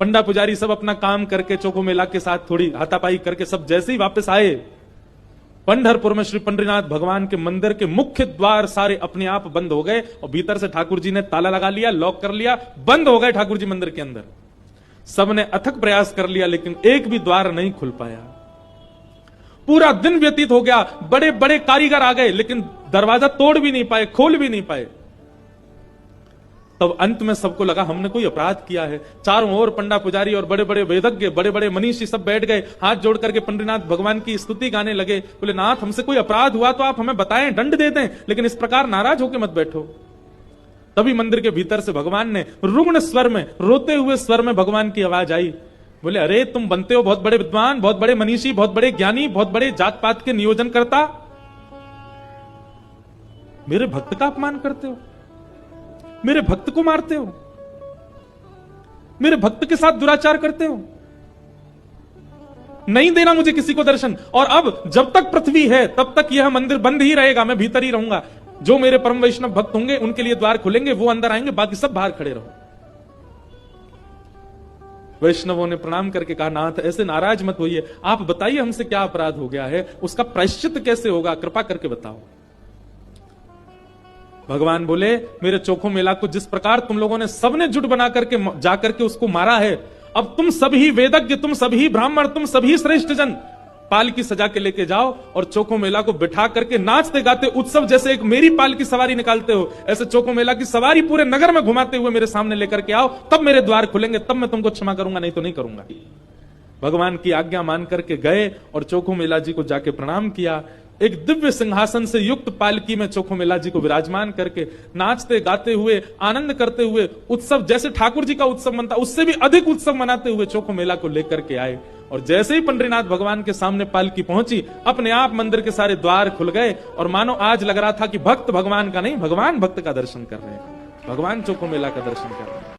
पंडा पुजारी सब अपना काम करके चोखो मेला के साथ थोड़ी हाथापाई करके सब जैसे ही वापस आए, पंढरपुर में श्री पंडरीनाथ भगवान के मंदिर के मुख्य द्वार सारे अपने आप बंद हो गए और भीतर से ठाकुर जी ने ताला लगा लिया, लॉक कर लिया, बंद हो गए ठाकुर जी मंदिर के अंदर। सबने अथक प्रयास कर लिया लेकिन एक भी द्वार नहीं खुल पाया। पूरा दिन व्यतीत हो गया, बड़े बड़े कारीगर आ गए लेकिन दरवाजा तोड़ भी नहीं पाए, खोल भी नहीं पाए। तब अंत में सबको लगा हमने कोई अपराध किया है। चारों ओर पंडा पुजारी और बड़े बड़े वेदज्ञ, बड़े बड़े मनीषी सब बैठ गए, हाथ जोड़ करके पंडरीनाथ भगवान की स्तुति गाने लगे। बोले नाथ हमसे कोई अपराध हुआ तो आप हमें बताएं, दंड दे दें, लेकिन इस प्रकार नाराज होकर मत बैठो। तभी मंदिर के भीतर से भगवान ने रुग्ण स्वर में, रोते हुए स्वर में भगवान की आवाज आई। बोले अरे तुम बनते हो बहुत बड़े विद्वान, बहुत बड़े मनीषी, बहुत बड़े ज्ञानी, बहुत बड़े जात पात के नियोजन करता, मेरे भक्त का अपमान करते हो, मेरे भक्त को मारते हो, मेरे भक्त के साथ दुराचार करते हो, नहीं देना मुझे किसी को दर्शन। और अब जब तक पृथ्वी है तब तक यह मंदिर बंद ही रहेगा, मैं भीतर ही रहूंगा। जो मेरे परम वैष्णव भक्त होंगे उनके लिए द्वार खुलेंगे, वो अंदर आएंगे, बाकी सब बाहर खड़े रहो। वैष्णवों ने प्रणाम करके कहा नाथ ऐसे नाराज मत होइए, आप बताइए हमसे क्या अपराध हो गया है, उसका प्रायश्चित कैसे होगा, कृपा करके बताओ। भगवान बोले मेरे चोखो मेला को जिस प्रकार तुम लोगों ने सबने जुट बना करके जाकर के उसको मारा है, अब तुम सभी वेदज्ञ, तुम सभी ब्राह्मण, तुम सभी श्रेष्ठ जन पालकी सजा के लेके जाओ और चोखो मेला को बिठा करके नाचते गाते उत्सव जैसे एक मेरी पालकी सवारी निकालते हो, ऐसे चोखो मेला की सवारी पूरे नगर में घुमाते हुए मेरे सामने लेकर के आओ, तब मेरे द्वार खुलेंगे, तब मैं तुमको क्षमा करूंगा, नहीं तो नहीं करूंगा। भगवान की आज्ञा मान करके गए और चोखो मेला जी को जाके प्रणाम किया। एक दिव्य सिंहासन से युक्त पालकी में चोखो मेला जी को विराजमान करके नाचते गाते हुए, आनंद करते हुए, उत्सव जैसे ठाकुर जी का उत्सव मनता उससे भी अधिक उत्सव मनाते हुए चोखो मेला को लेकर के आए। और जैसे ही पंडरीनाथ भगवान के सामने पालकी पहुंची, अपने आप मंदिर के सारे द्वार खुल गए और मानो आज लग रहा था कि भक्त भगवान का नहीं, भगवान भक्त का दर्शन कर रहे हैं, भगवान चोखो मेला का दर्शन कर रहे हैं।